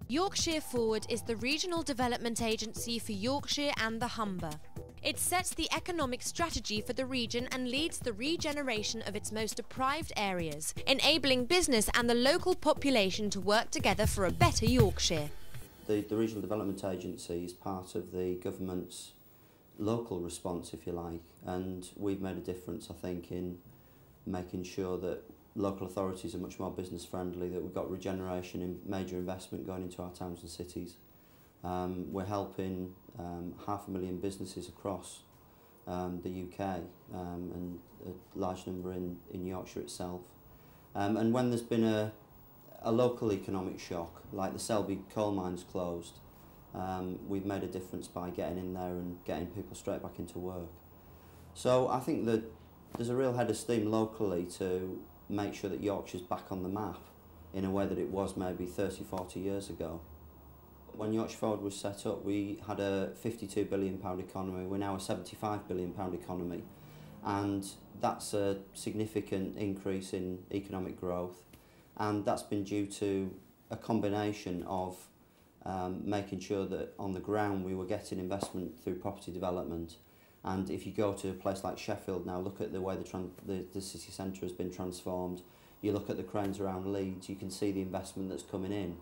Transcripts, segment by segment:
Yorkshire Forward is the regional development agency for Yorkshire and the Humber. It sets the economic strategy for the region and leads the regeneration of its most deprived areas, enabling business and the local population to work together for a better Yorkshire. The Regional Development Agency is part of the government's local response, if you like, and we've made a difference, I think, in making sure that local authorities are much more business friendly, that we've got regeneration and major investment going into our towns and cities. We're helping 500,000 businesses across the UK and a large number in Yorkshire itself. And when there's been a local economic shock, like the Selby coal mines closed, we've made a difference by getting in there and getting people straight back into work. So I think that there's a real head of steam locally to make sure that Yorkshire's back on the map in a way that it was maybe 30, 40 years ago. When Yorkshire Forward was set up, we had a £52 billion economy. We're now a £75 billion economy, and that's a significant increase in economic growth, and that's been due to a combination of making sure that on the ground we were getting investment through property development. And if you go to a place like Sheffield now, look at the way the city centre has been transformed. You look at the cranes around Leeds, you can see the investment that's coming in.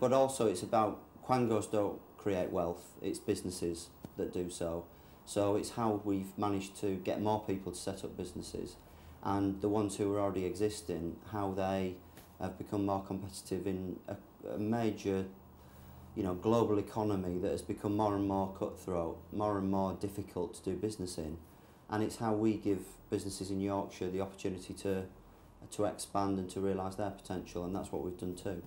But also it's about quangos don't create wealth, it's businesses that do so. So it's how we've managed to get more people to set up businesses, and the ones who are already existing, how they have become more competitive in a major global economy that has become more and more cutthroat, more and more difficult to do business in. And it's how we give businesses in Yorkshire the opportunity to expand and to realise their potential, and that's what we've done too.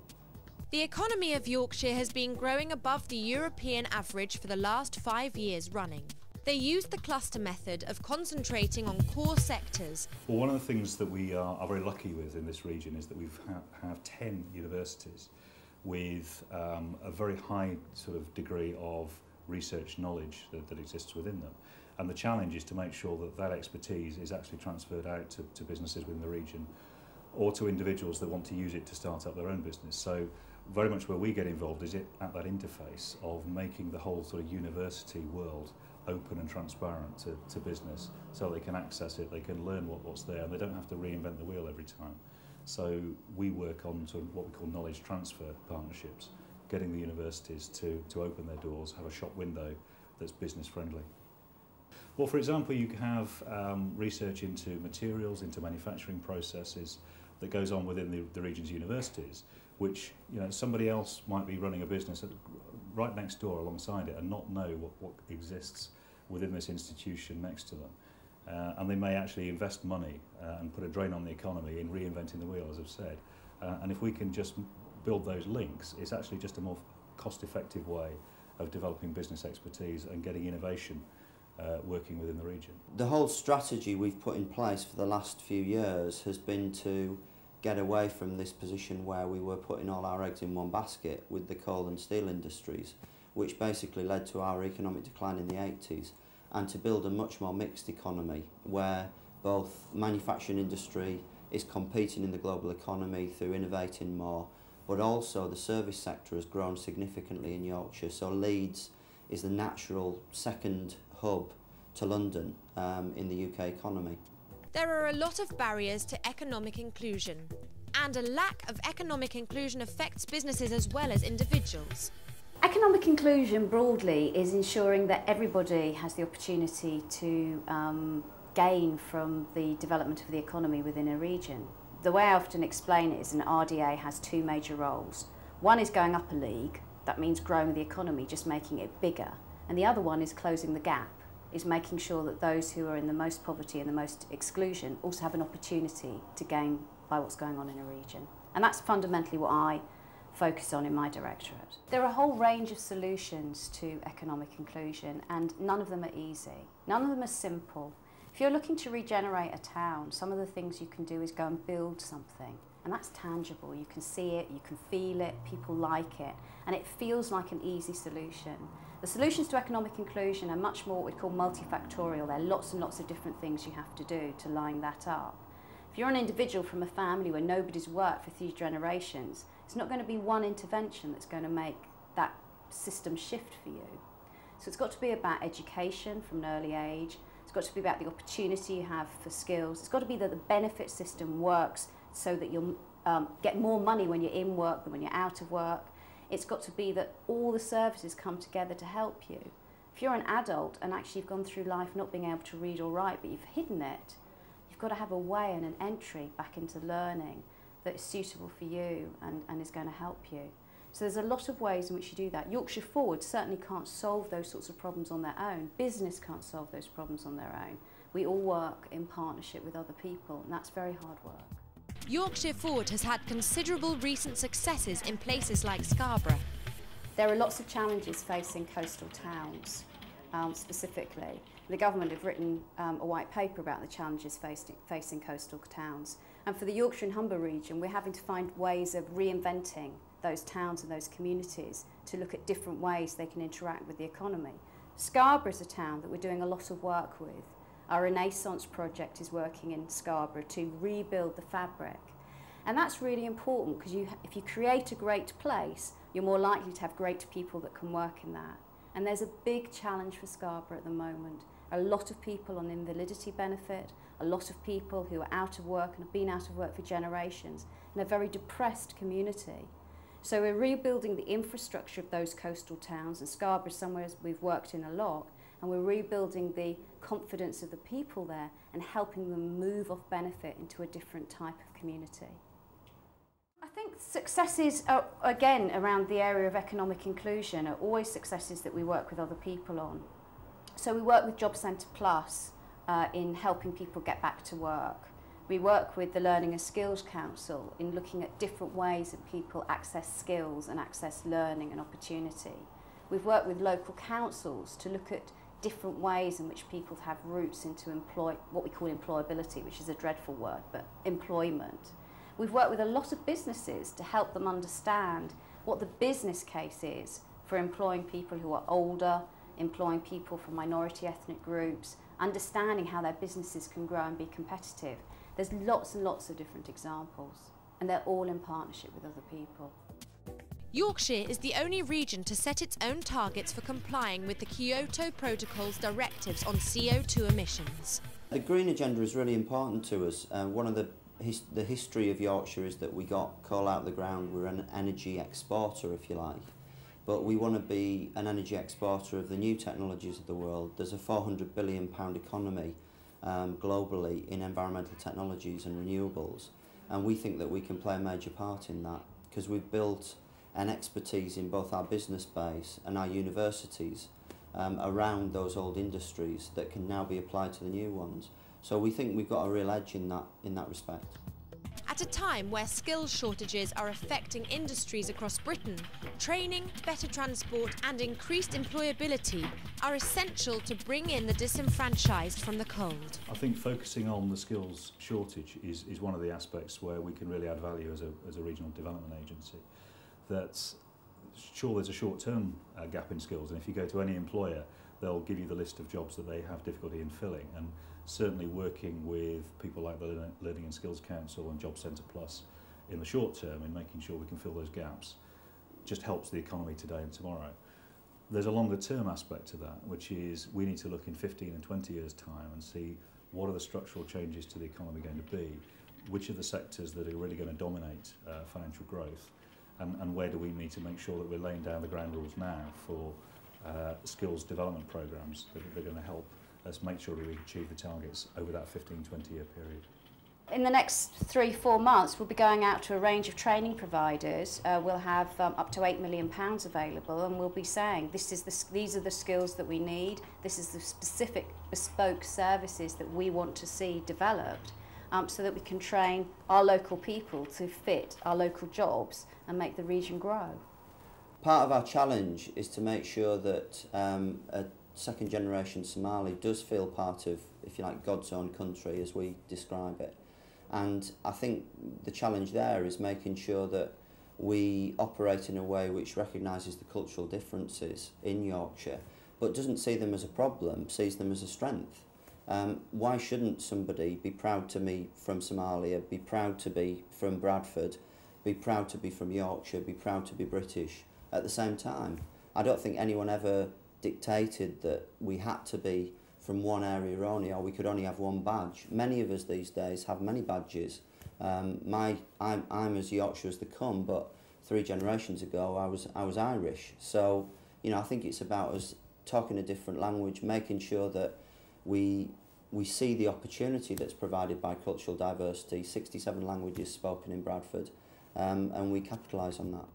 The economy of Yorkshire has been growing above the European average for the last 5 years running. They use the cluster method of concentrating on core sectors. Well, one of the things that we are very lucky with in this region is that we have 10 universities with a very high sort of degree of research knowledge that exists within them. And the challenge is to make sure that that expertise is actually transferred out to businesses within the region, or to individuals that want to use it to start up their own business. So very much where we get involved is at that interface of making the whole sort of university world open and transparent to business, so they can access it, they can learn what's there, and they don't have to reinvent the wheel every time. So we work on sort of what we call knowledge transfer partnerships, getting the universities to open their doors, have a shop window that's business friendly. Well, for example, you have research into materials, into manufacturing processes that goes on within the region's universities, which somebody else might be running a business right next door alongside it and not know what exists within this institution next to them. And they may actually invest money and put a drain on the economy in reinventing the wheel, as I've said. And if we can just build those links, it's actually just a more cost-effective way of developing business expertise and getting innovation working within the region. The whole strategy we've put in place for the last few years has been to get away from this position where we were putting all our eggs in one basket with the coal and steel industries, which basically led to our economic decline in the 80s, and to build a much more mixed economy where both manufacturing industry is competing in the global economy through innovating more, but also the service sector has grown significantly in Yorkshire. So Leeds is the natural second hub to London in the UK economy. There are a lot of barriers to economic inclusion, and a lack of economic inclusion affects businesses as well as individuals. Economic inclusion broadly is ensuring that everybody has the opportunity to gain from the development of the economy within a region. The way I often explain it is an RDA has two major roles. One is going up a league, that means growing the economy, just making it bigger. And the other one is closing the gap, is making sure that those who are in the most poverty and the most exclusion also have an opportunity to gain by what's going on in a region. And that's fundamentally what I focus on in my directorate. There are a whole range of solutions to economic inclusion, and none of them are easy. None of them are simple. If you're looking to regenerate a town, some of the things you can do is go and build something, and that's tangible. You can see it, you can feel it, people like it, and it feels like an easy solution. The solutions to economic inclusion are much more what we call multifactorial. There are lots and lots of different things you have to do to line that up. If If you're an individual from a family where nobody's worked for 3 generations, it's not going to be one intervention that's going to make that system shift for you. So it's got to be about education from an early age. It's got to be about the opportunity you have for skills. It's got to be that the benefit system works so that you'll get more money when you're in work than when you're out of work. It's got to be that all the services come together to help you. If you're an adult and actually you've gone through life not being able to read or write, but you've hidden it, you've got to have a way and an entry back into learning that is suitable for you and is going to help you. So there's a lot of ways in which you do that. Yorkshire Forward certainly can't solve those sorts of problems on their own. Business can't solve those problems on their own. We all work in partnership with other people, and that's very hard work. Yorkshire Forward has had considerable recent successes in places like Scarborough. There are lots of challenges facing coastal towns, specifically. The government have written a white paper about the challenges facing coastal towns. And for the Yorkshire and Humber region, we're having to find ways of reinventing those towns and those communities to look at different ways they can interact with the economy. Scarborough is a town that we're doing a lot of work with. Our Renaissance project is working in Scarborough to rebuild the fabric. And that's really important because if you create a great place, you're more likely to have great people that can work in that. And there's a big challenge for Scarborough at the moment. A lot of people on invalidity benefit, a lot of people who are out of work and have been out of work for generations, and a very depressed community. So we're rebuilding the infrastructure of those coastal towns, and Scarborough is somewhere we've worked in a lot, and we're rebuilding the confidence of the people there and helping them move off benefit into a different type of community. I think successes are, again, around the area of economic inclusion are always successes that we work with other people on. So we work with Job Centre Plus in helping people get back to work. We work with the Learning and Skills Council in looking at different ways that people access skills and access learning and opportunity. We've worked with local councils to look at different ways in which people have routes into what we call employability, which is a dreadful word, but employment. We've worked with a lot of businesses to help them understand what the business case is for employing people who are older, employing people from minority ethnic groups, understanding how their businesses can grow and be competitive. There's lots and lots of different examples, and they're all in partnership with other people. Yorkshire is the only region to set its own targets for complying with the Kyoto Protocol's directives on CO2 emissions. The green agenda is really important to us. One of the history of Yorkshire is that we got coal out of the ground. We're an energy exporter, if you like. But we want to be an energy exporter of the new technologies of the world. There's a £400 billion economy globally in environmental technologies and renewables, and we think that we can play a major part in that because we've built an expertise in both our business base and our universities around those old industries that can now be applied to the new ones. So we think we've got a real edge in that respect. At a time where skills shortages are affecting industries across Britain, training, better transport and increased employability are essential to bring in the disenfranchised from the cold. I think focusing on the skills shortage is one of the aspects where we can really add value as a regional development agency. That's sure there's a short-term gap in skills, and if you go to any employer, they'll give you the list of jobs that they have difficulty in filling, and certainly working with people like the Learning and Skills Council and Job Centre Plus in the short term in making sure we can fill those gaps just helps the economy today and tomorrow. There's a longer term aspect to that, which is we need to look in 15 and 20 years time and see what are the structural changes to the economy going to be, which are the sectors that are really going to dominate financial growth, and where do we need to make sure that we're laying down the ground rules now for skills development programs that are going to help us make sure that we achieve the targets over that 15-20 year period. In the next 3-4 months, we'll be going out to a range of training providers. We'll have up to £8 million available, and we'll be saying these are the skills that we need, this is the specific bespoke services that we want to see developed, so that we can train our local people to fit our local jobs and make the region grow. Part of our challenge is to make sure that a second generation Somali does feel part of, if you like, God's own country as we describe it. And I think the challenge there is making sure that we operate in a way which recognises the cultural differences in Yorkshire, but doesn't see them as a problem, sees them as a strength. Why shouldn't somebody be proud to be from Somalia, be proud to be from Bradford, be proud to be from Yorkshire, be proud to be British at the same time? I don't think anyone ever dictated that we had to be from one area only, or we could only have one badge. Many of us these days have many badges. I'm as Yorkshire as they come, but 3 generations ago I was Irish. So, you know, I think it's about us talking a different language, making sure that we see the opportunity that's provided by cultural diversity, 67 languages spoken in Bradford, and we capitalise on that.